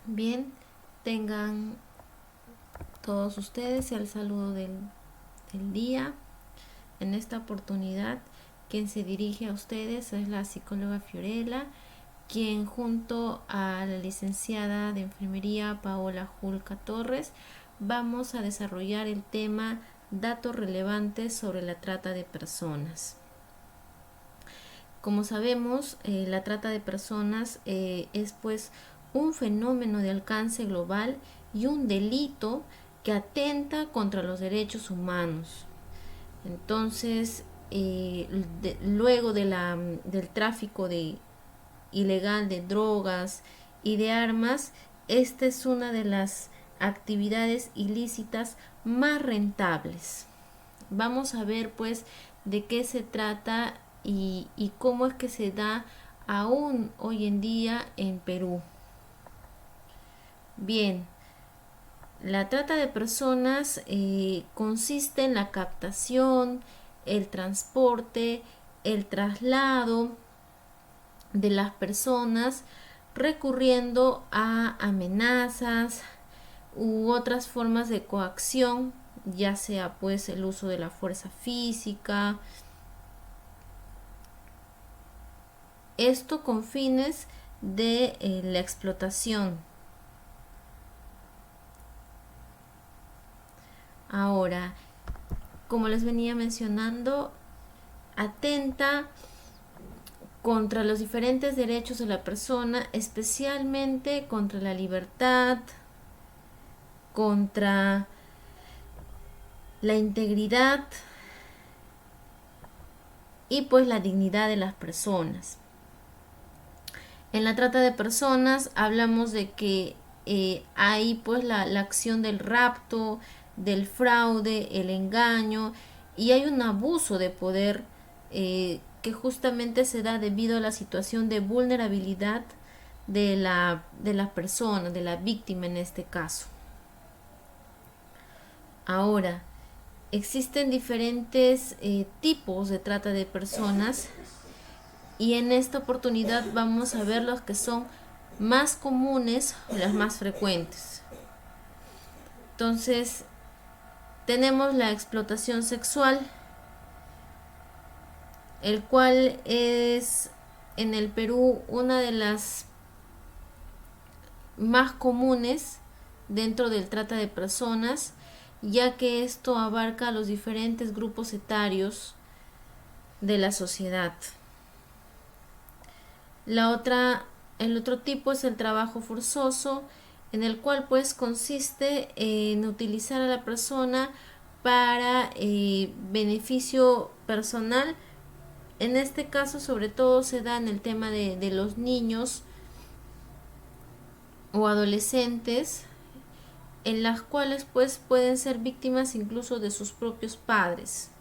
Bien, tengan todos ustedes el saludo del día. En esta oportunidad, quien se dirige a ustedes es la psicóloga Fiorella, quien junto a la licenciada de enfermería Paola Julca Torres vamos a desarrollar el tema datos relevantes sobre la trata de personas. Como sabemos, la trata de personas es pues un fenómeno de alcance global y un delito que atenta contra los derechos humanos. Entonces, luego del tráfico ilegal de drogas y de armas, esta es una de las actividades ilícitas más rentables. Vamos a ver pues de qué se trata y cómo es que se da aún hoy en día en Perú. Bien, la trata de personas consiste en la captación, el transporte, el traslado de las personas recurriendo a amenazas u otras formas de coacción, ya sea pues el uso de la fuerza física, esto con fines de la explotación. Ahora, como les venía mencionando, atenta contra los diferentes derechos de la persona, especialmente contra la libertad, contra la integridad y pues la dignidad de las personas. En la trata de personas hablamos de que hay pues la acción del rapto, del fraude, el engaño, y hay un abuso de poder que justamente se da debido a la situación de vulnerabilidad de la persona, de la víctima en este caso. Ahora, existen diferentes tipos de trata de personas y en esta oportunidad vamos a ver los que son más comunes o las más frecuentes. Entonces, tenemos la explotación sexual, el cual es en el Perú una de las más comunes dentro del trata de personas, ya que esto abarca a los diferentes grupos etarios de la sociedad. El otro tipo es el trabajo forzoso, en el cual pues consiste en utilizar a la persona para beneficio personal. En este caso sobre todo se da en el tema de los niños o adolescentes, en las cuales pues pueden ser víctimas incluso de sus propios padres.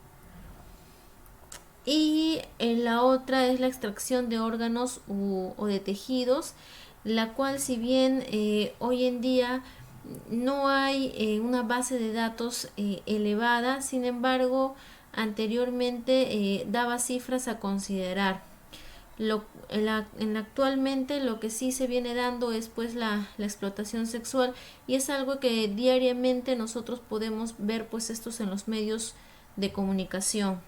Y en la otra es la extracción de órganos o de tejidos, la cual si bien hoy en día no hay una base de datos elevada, sin embargo anteriormente daba cifras a considerar. Actualmente lo que sí se viene dando es pues la explotación sexual, y es algo que diariamente nosotros podemos ver pues estos en los medios de comunicación.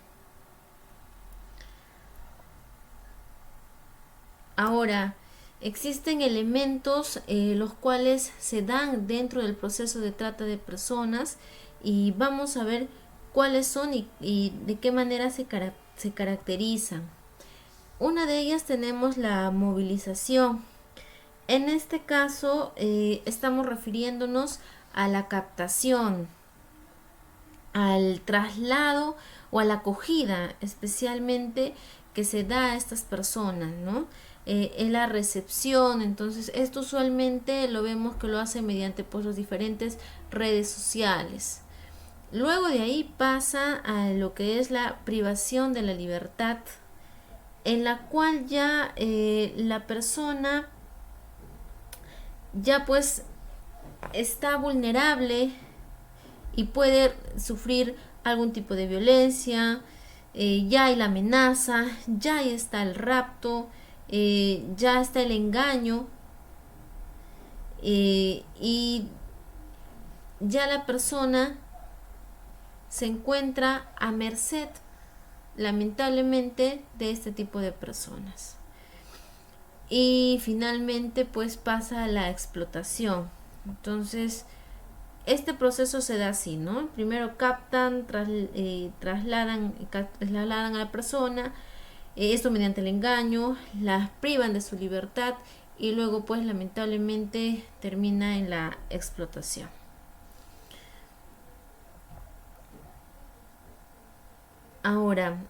Ahora, existen elementos los cuales se dan dentro del proceso de trata de personas, y vamos a ver cuáles son y de qué manera se caracterizan. Una de ellas tenemos la movilización. En este caso estamos refiriéndonos a la captación, al traslado o a la acogida especialmente que se da a estas personas, ¿no? En la recepción. Entonces esto usualmente lo vemos que lo hace mediante pues las diferentes redes sociales. Luego de ahí pasa a lo que es la privación de la libertad, en la cual ya la persona ya pues está vulnerable y puede sufrir algún tipo de violencia, ya hay la amenaza, ya está el rapto, ya está el engaño, y ya la persona se encuentra a merced, lamentablemente, de este tipo de personas. Y finalmente pues pasa a la explotación. Entonces este proceso se da así, ¿no? Primero captan, trasladan a la persona, esto mediante el engaño, la privan de su libertad y luego pues lamentablemente termina en la explotación. Ahora,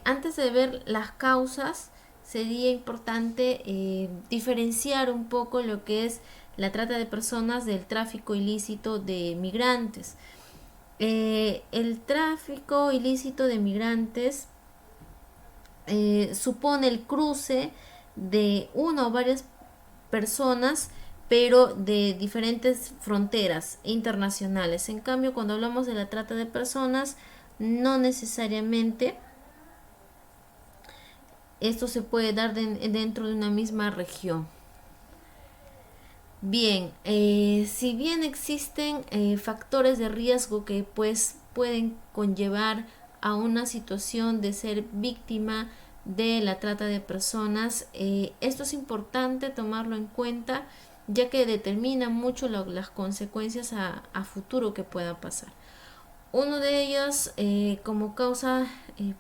antes de ver las causas, sería importante diferenciar un poco lo que es la trata de personas del tráfico ilícito de migrantes. El tráfico ilícito de migrantes supone el cruce de una o varias personas, pero de diferentes fronteras internacionales. En cambio, cuando hablamos de la trata de personas, no necesariamente esto se puede dar dentro de una misma región. Bien, si bien existen factores de riesgo que pues pueden conllevar a una situación de ser víctima de la trata de personas, esto es importante tomarlo en cuenta, ya que determina mucho las consecuencias a futuro que pueda pasar. Uno de ellos, como causa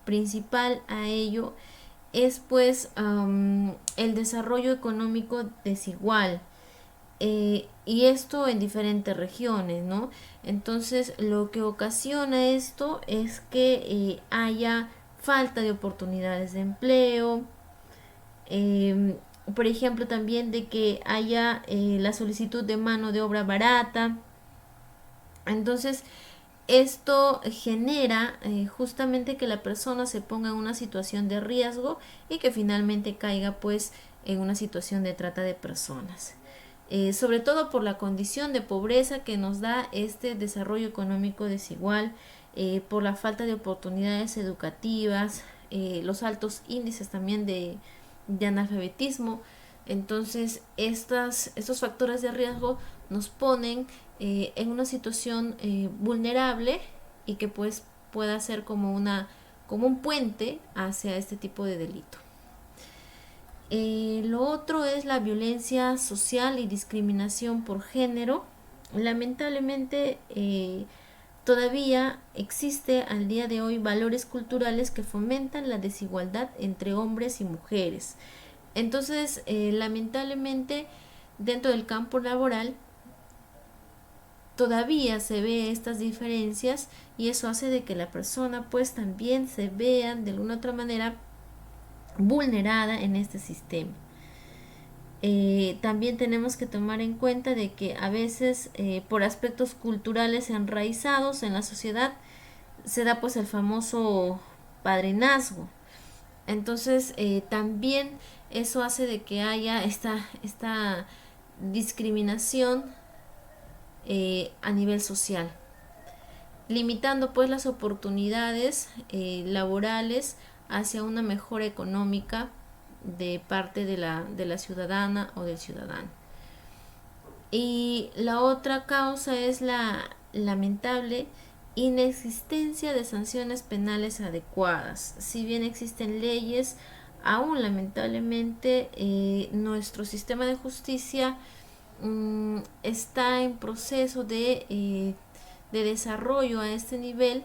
principal a ello, es pues el desarrollo económico desigual, y esto en diferentes regiones, ¿no? Entonces lo que ocasiona esto es que haya falta de oportunidades de empleo, eh, por ejemplo también de que haya la solicitud de mano de obra barata. Entonces esto genera justamente que la persona se ponga en una situación de riesgo y que finalmente caiga pues en una situación de trata de personas. Sobre todo por la condición de pobreza que nos da este desarrollo económico desigual, por la falta de oportunidades educativas, los altos índices también de analfabetismo. Entonces estos factores de riesgo nos ponen en una situación vulnerable y que pues pueda ser como un puente hacia este tipo de delito. Lo otro es la violencia social y discriminación por género. Lamentablemente todavía existe al día de hoy valores culturales que fomentan la desigualdad entre hombres y mujeres. Entonces, lamentablemente, dentro del campo laboral todavía se ve estas diferencias y eso hace de que la persona pues también se vea de alguna otra manera vulnerada en este sistema. También tenemos que tomar en cuenta de que a veces por aspectos culturales enraizados en la sociedad se da pues el famoso padrinazgo. Entonces también eso hace de que haya esta discriminación a nivel social, limitando pues las oportunidades laborales hacia una mejora económica de parte de la ciudadana o del ciudadano. Y la otra causa es la lamentable inexistencia de sanciones penales adecuadas. Si bien existen leyes, aún lamentablemente nuestro sistema de justicia está en proceso de desarrollo a este nivel,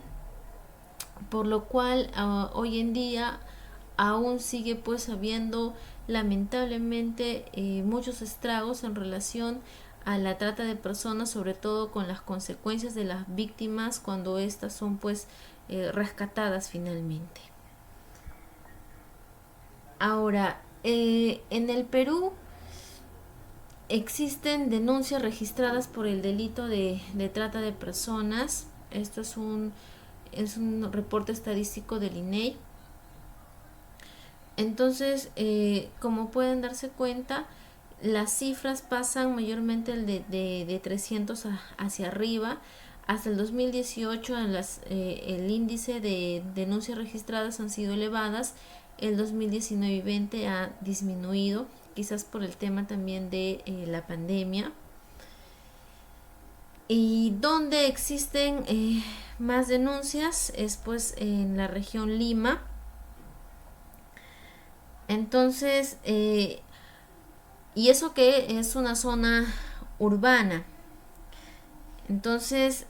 por lo cual hoy en día aún sigue pues habiendo lamentablemente muchos estragos en relación a la trata de personas, sobre todo con las consecuencias de las víctimas cuando éstas son pues rescatadas finalmente. Ahora, en el Perú existen denuncias registradas por el delito de trata de personas. Esto es un reporte estadístico del INEI. Entonces, como pueden darse cuenta, las cifras pasan mayormente de 300 hacia arriba. Hasta el 2018 el índice de denuncias registradas han sido elevadas. El 2019 y 20 ha disminuido, quizás por el tema también de la pandemia. Y donde existen más denuncias es pues en la región Lima. Entonces, y eso que es una zona urbana. Entonces,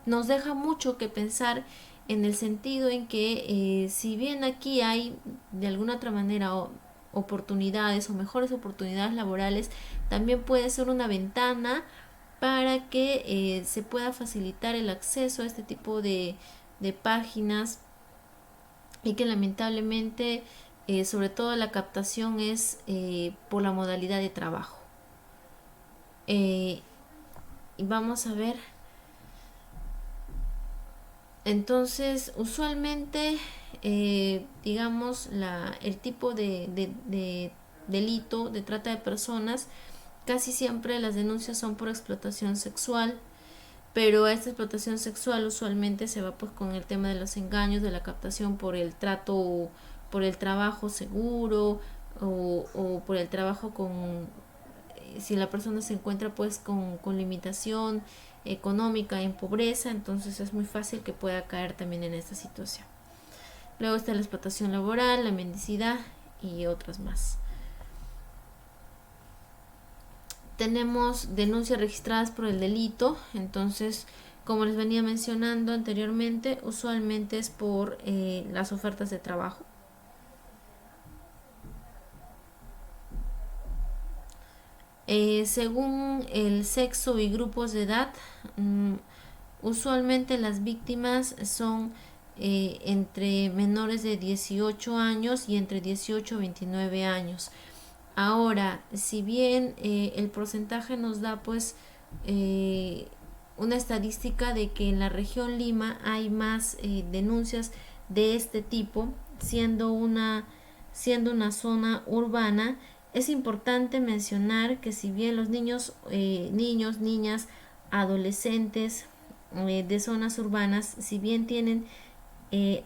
nos deja mucho que pensar en el sentido en que si bien aquí hay de alguna otra manera oportunidades o mejores oportunidades laborales, también puede ser una ventana para que se pueda facilitar el acceso a este tipo de páginas y que lamentablemente sobre todo la captación es por la modalidad de trabajo. Y vamos a ver. Entonces, usualmente, digamos, el tipo de delito de trata de personas, casi siempre las denuncias son por explotación sexual, pero esta explotación sexual usualmente se va pues con el tema de los engaños, de la captación por el trato, por el trabajo seguro o por el trabajo con si la persona se encuentra pues con limitación económica, en pobreza, entonces es muy fácil que pueda caer también en esta situación. Luego está la explotación laboral, la mendicidad y otras más. Tenemos denuncias registradas por el delito, entonces como les venía mencionando anteriormente, usualmente es por las ofertas de trabajo. Según el sexo y grupos de edad, usualmente las víctimas son entre menores de 18 años y entre 18 y 29 años. Ahora, si bien el porcentaje nos da pues una estadística de que en la región Lima hay más denuncias de este tipo, siendo una zona urbana, es importante mencionar que si bien los niños, niñas, adolescentes de zonas urbanas, si bien tienen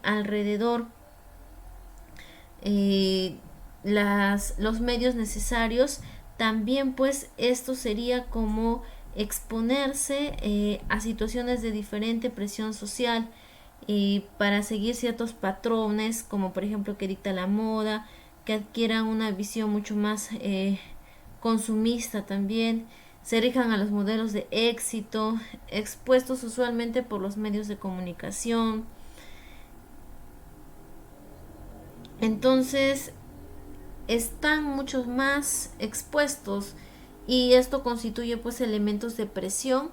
alrededor eh, los medios necesarios, también pues esto sería como exponerse a situaciones de diferente presión social para seguir ciertos patrones, como por ejemplo que dicta la moda, que adquieran una visión mucho más consumista también, se rijan a los modelos de éxito, expuestos usualmente por los medios de comunicación. Entonces, están muchos más expuestos y esto constituye pues elementos de presión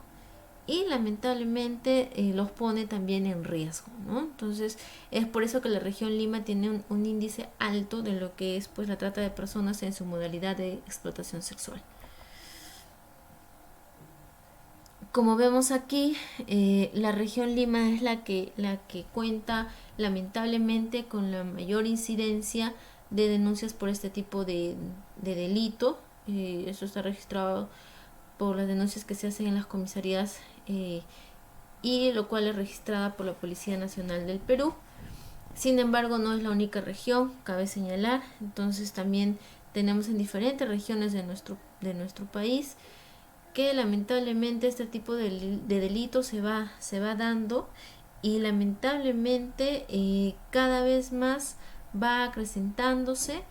y lamentablemente los pone también en riesgo, ¿no? Entonces es por eso que la región Lima tiene un índice alto de lo que es pues la trata de personas en su modalidad de explotación sexual. Como vemos aquí, la región Lima es la que cuenta lamentablemente con la mayor incidencia de denuncias por este tipo de delito. Eso está registrado por las denuncias que se hacen en las comisarías y lo cual es registrada por la Policía Nacional del Perú. Sin embargo, no es la única región, cabe señalar. Entonces también tenemos en diferentes regiones de nuestro país que lamentablemente este tipo de delitos se va dando y lamentablemente cada vez más va acrecentándose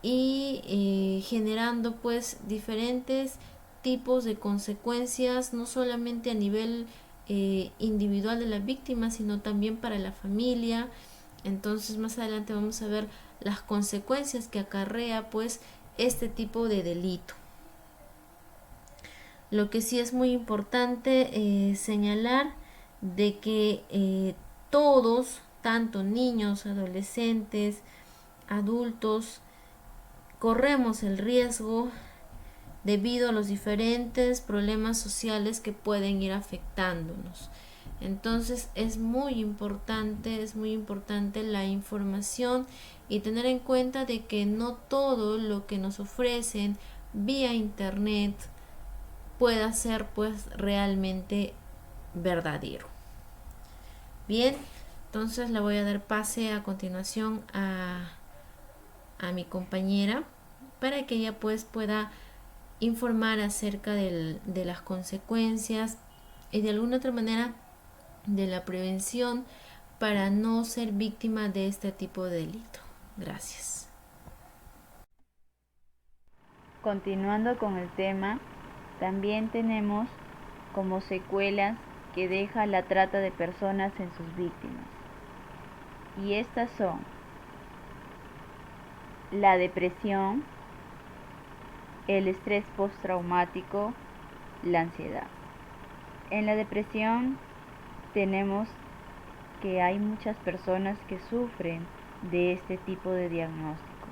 y generando pues diferentes tipos de consecuencias, no solamente a nivel individual de la víctima, sino también para la familia. Entonces más adelante vamos a ver las consecuencias que acarrea pues este tipo de delito. Lo que sí es muy importante señalar de que todos, tanto niños, adolescentes, adultos, corremos el riesgo debido a los diferentes problemas sociales que pueden ir afectándonos. Entonces es muy importante la información y tener en cuenta de que no todo lo que nos ofrecen vía internet pueda ser pues realmente verdadero. Bien, entonces le voy a dar pase a continuación a mi compañera para que ella pues pueda informar acerca de las consecuencias y de alguna otra manera de la prevención para no ser víctima de este tipo de delito. Gracias. Continuando con el tema, también tenemos como secuelas que deja la trata de personas en sus víctimas. Y estas son la depresión, el estrés postraumático, la ansiedad. En la depresión tenemos que hay muchas personas que sufren de este tipo de diagnóstico,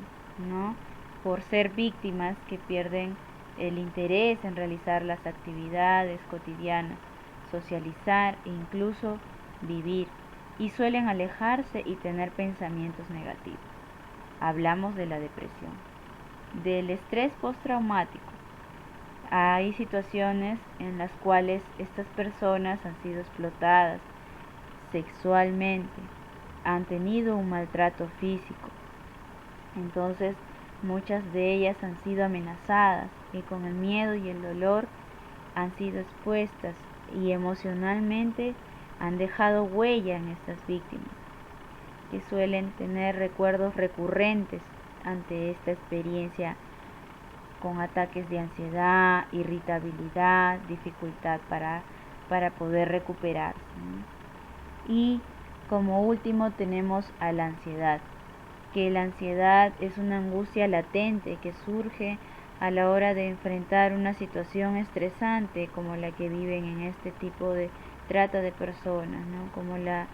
¿no? Por ser víctimas que pierden el interés en realizar las actividades cotidianas, socializar e incluso vivir, y suelen alejarse y tener pensamientos negativos. Hablamos de la depresión. Del estrés postraumático. Hay situaciones en las cuales estas personas han sido explotadas sexualmente, han tenido un maltrato físico. Entonces, muchas de ellas han sido amenazadas y con el miedo y el dolor han sido expuestas y emocionalmente han dejado huella en estas víctimas, que suelen tener recuerdos recurrentes ante esta experiencia con ataques de ansiedad, irritabilidad, dificultad para poder recuperarse, ¿no? Y como último tenemos a la ansiedad, que la ansiedad es una angustia latente que surge a la hora de enfrentar una situación estresante como la que viven en este tipo de trata de personas, ¿no? Como la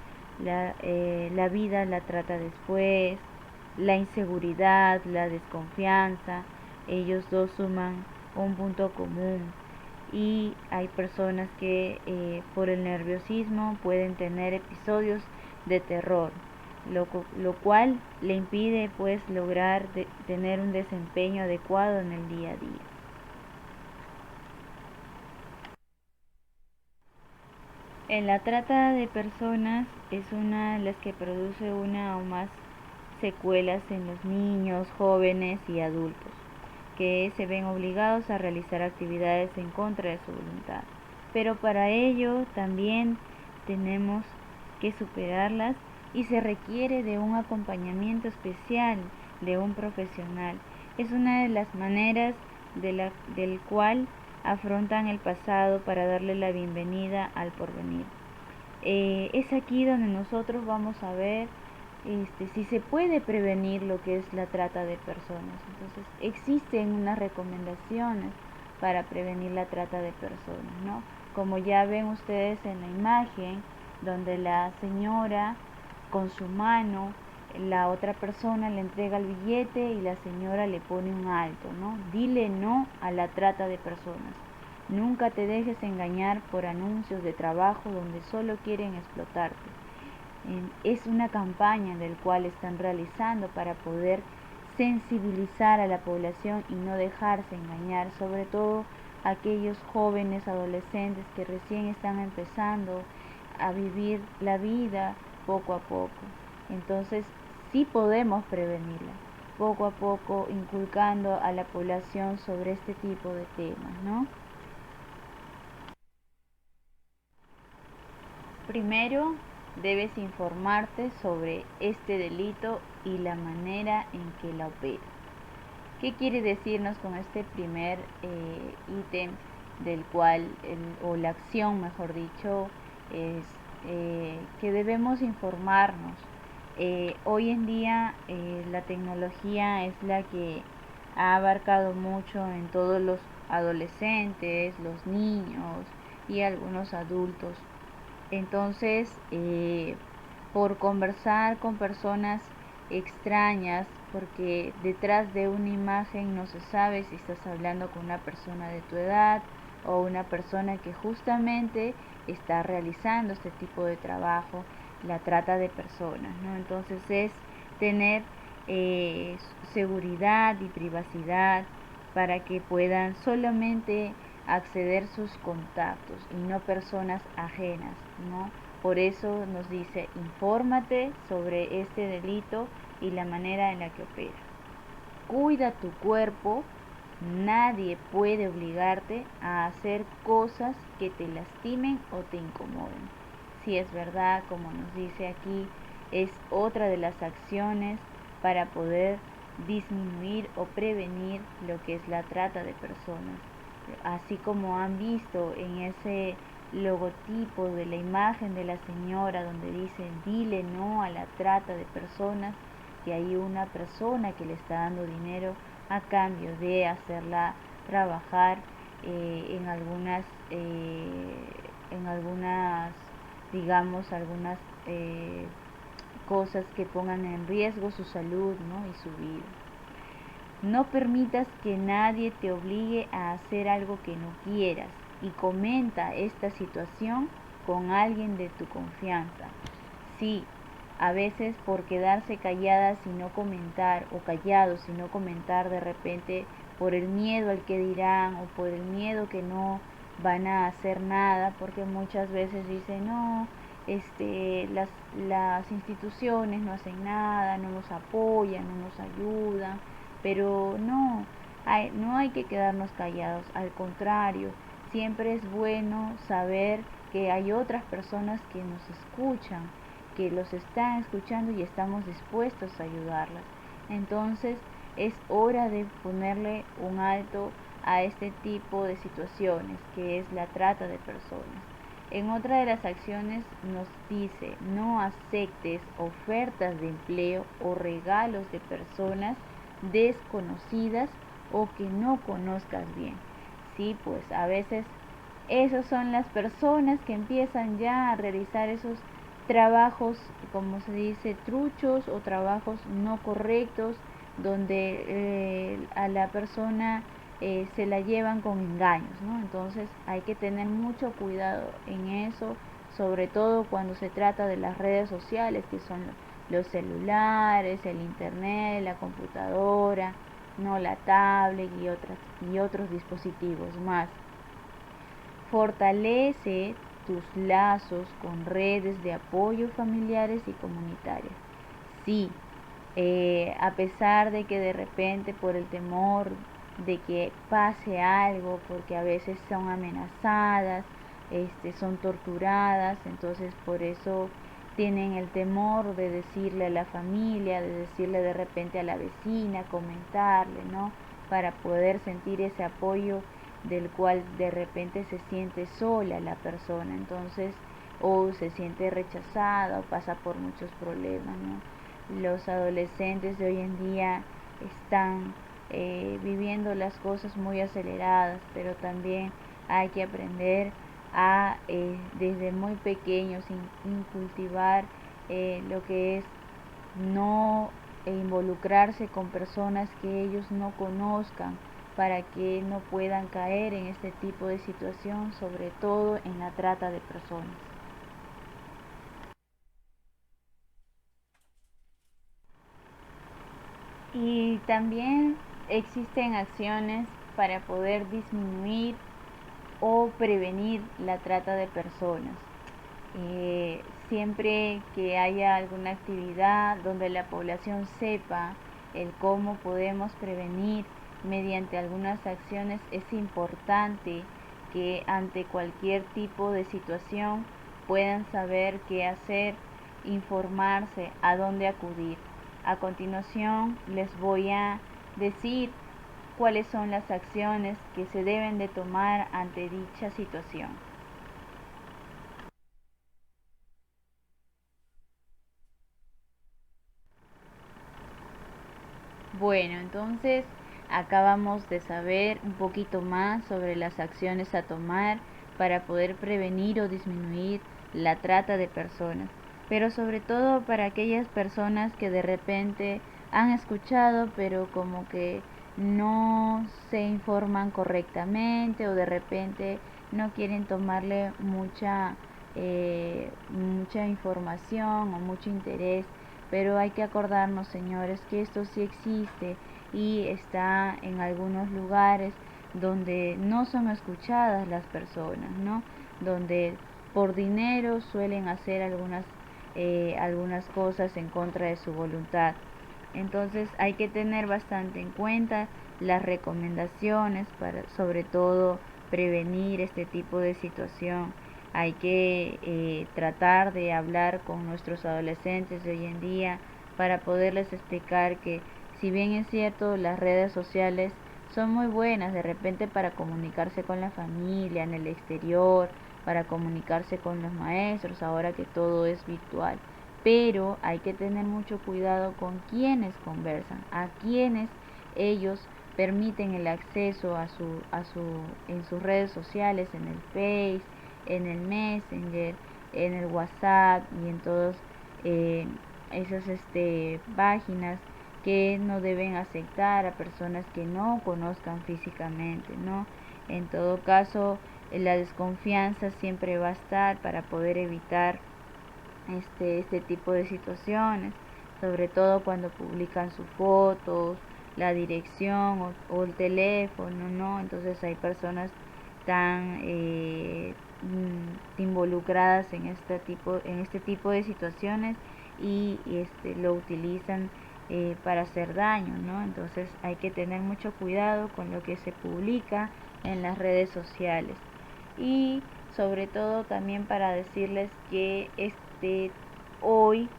vida la trata después, la inseguridad, la desconfianza. Ellos dos suman un punto común y hay personas que por el nerviosismo pueden tener episodios de terror, lo cual le impide pues lograr tener un desempeño adecuado en el día a día. En la trata de personas es una de las que produce una o más secuelas en los niños, jóvenes y adultos, que se ven obligados a realizar actividades en contra de su voluntad. Pero para ello también tenemos que superarlas y se requiere de un acompañamiento especial de un profesional. Es una de las maneras del cual afrontan el pasado para darle la bienvenida al porvenir. Es aquí donde nosotros vamos a ver si se puede prevenir lo que es la trata de personas. Entonces existen unas recomendaciones para prevenir la trata de personas, ¿no? Como ya ven ustedes en la imagen, donde la señora con su mano, la otra persona le entrega el billete y la señora le pone un alto, ¿no? Dile no a la trata de personas. Nunca te dejes engañar por anuncios de trabajo donde solo quieren explotarte. Es una campaña del cual están realizando para poder sensibilizar a la población y no dejarse engañar, sobre todo aquellos jóvenes adolescentes que recién están empezando a vivir la vida poco a poco. Entonces, sí podemos prevenirla, poco a poco inculcando a la población sobre este tipo de temas, ¿no? Primero, debes informarte sobre este delito y la manera en que la opera. ¿Qué quiere decirnos con este primer ítem del cual, o la acción mejor dicho, es que debemos informarnos? Hoy en día la tecnología es la que ha abarcado mucho en todos los adolescentes, los niños y algunos adultos. Entonces, por conversar con personas extrañas, porque detrás de una imagen no se sabe si estás hablando con una persona de tu edad o una persona que justamente está realizando este tipo de trabajo, la trata de personas, ¿no? Entonces es tener seguridad y privacidad para que puedan solamente acceder sus contactos y no personas ajenas, ¿no? Por eso nos dice, infórmate sobre este delito y la manera en la que opera. Cuida tu cuerpo Nadie puede obligarte a hacer cosas que te lastimen o te incomoden. Si es verdad, como nos dice aquí, es otra de las acciones para poder disminuir o prevenir lo que es la trata de personas. Así como han visto en ese logotipo de la imagen de la señora donde dice dile no a la trata de personas, que hay una persona que le está dando dinero a cambio de hacerla trabajar en algunas, digamos, algunas cosas que pongan en riesgo su salud, ¿no? Y su vida. No permitas que nadie te obligue a hacer algo que no quieras y comenta esta situación con alguien de tu confianza. Sí, a veces por quedarse calladas y no comentar, o callados y no comentar de repente por el miedo al que dirán o por el miedo que no van a hacer nada, porque muchas veces dicen no, las instituciones no hacen nada, no nos apoyan, no nos ayudan, pero no, no hay que quedarnos callados, al contrario, siempre es bueno saber que hay otras personas que nos escuchan, que los están escuchando y estamos dispuestos a ayudarlas. Entonces es hora de ponerle un alto a este tipo de situaciones, que es la trata de personas. En otra de las acciones nos dice, no aceptes ofertas de empleo o regalos de personas desconocidas o que no conozcas bien. Sí, pues a veces esas son las personas que empiezan ya a realizar esos trabajos, como se dice, truchos o trabajos no correctos, donde a la persona se la llevan con engaños, ¿no? Entonces hay que tener mucho cuidado en eso, sobre todo cuando se trata de las redes sociales, que son los celulares, el internet, la computadora, no la tablet y otros dispositivos más. Fortalece tus lazos con redes de apoyo familiares y comunitarias. Sí, a pesar de que de repente por el temor de que pase algo, porque a veces son amenazadas, son torturadas, entonces por eso tienen el temor de decirle a la familia, de decirle de repente a la vecina, comentarle, ¿no? Para poder sentir ese apoyo del cual de repente se siente sola la persona, entonces, o se siente rechazada o pasa por muchos problemas, ¿no? Los adolescentes de hoy en día están viviendo las cosas muy aceleradas, pero también hay que aprender a desde muy pequeños cultivar lo que es no involucrarse con personas que ellos no conozcan para que no puedan caer en este tipo de situación, sobre todo en la trata de personas. Y también existen acciones para poder disminuir o prevenir la trata de personas. Siempre que haya alguna actividad donde la población sepa el cómo podemos prevenir mediante algunas acciones, es importante que ante cualquier tipo de situación puedan saber qué hacer, informarse, a dónde acudir. A continuación les voy a decir cuáles son las acciones que se deben de tomar ante dicha situación. Bueno, entonces acabamos de saber un poquito más sobre las acciones a tomar para poder prevenir o disminuir la trata de personas, pero sobre todo para aquellas personas que de repente han escuchado pero como que no se informan correctamente o de repente no quieren tomarle mucha información o mucho interés, pero hay que acordarnos, señores, que esto sí existe y está en algunos lugares donde no son escuchadas las personas, ¿no? Donde por dinero suelen hacer algunas cosas en contra de su voluntad. Entonces hay que tener bastante en cuenta las recomendaciones para sobre todo prevenir este tipo de situación. Hay que tratar de hablar con nuestros adolescentes de hoy en día para poderles explicar que, si bien es cierto, las redes sociales son muy buenas de repente para comunicarse con la familia en el exterior, para comunicarse con los maestros, ahora que todo es virtual. Pero hay que tener mucho cuidado con quienes conversan, a quienes ellos permiten el acceso en sus redes sociales, en el Face, en el Messenger, en el WhatsApp y en todas esas páginas que no deben aceptar a personas que no conozcan físicamente, ¿no? En todo caso, la desconfianza siempre va a estar para poder evitar este tipo de situaciones, sobre todo cuando publican sus fotos, la dirección o el teléfono, ¿no? Entonces hay personas tan involucradas en este tipo de situaciones y lo utilizan para hacer daño, ¿no? Entonces hay que tener mucho cuidado con lo que se publica en las redes sociales. Y sobre todo también para decirles que hoy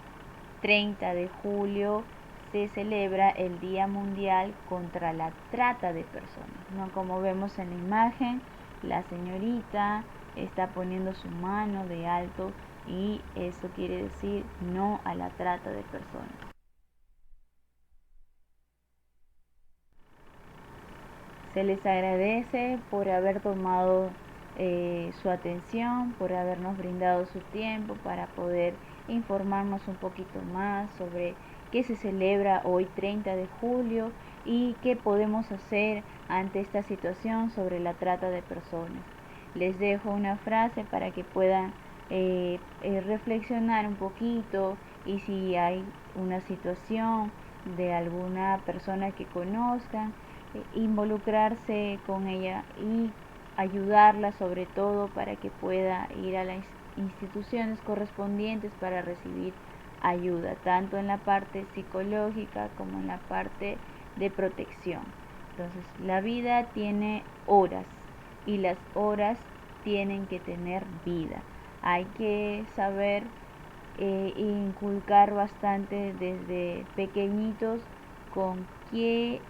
30 de julio se celebra el Día Mundial contra la Trata de Personas, ¿no? Como vemos en la imagen, la señorita está poniendo su mano de alto y eso quiere decir no a la trata de personas. Se les agradece por haber tomado su atención, por habernos brindado su tiempo para poder informarnos un poquito más sobre qué se celebra hoy 30 de julio y qué podemos hacer ante esta situación sobre la trata de personas. Les dejo una frase para que puedan reflexionar un poquito, y si hay una situación de alguna persona que conozcan, involucrarse con ella y ayudarla sobre todo para que pueda ir a las instituciones correspondientes para recibir ayuda, tanto en la parte psicológica como en la parte de protección. Entonces, la vida tiene horas y las horas tienen que tener vida. Hay que saber inculcar bastante desde pequeñitos con qué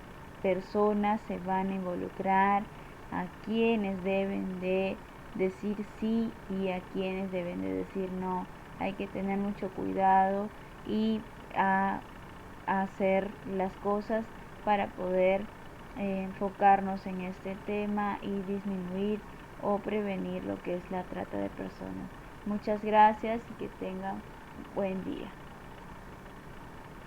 personas se van a involucrar, a quienes deben de decir sí y a quienes deben de decir no. Hay que tener mucho cuidado y a hacer las cosas para poder enfocarnos en este tema y disminuir o prevenir lo que es la trata de personas. Muchas gracias y que tengan buen día.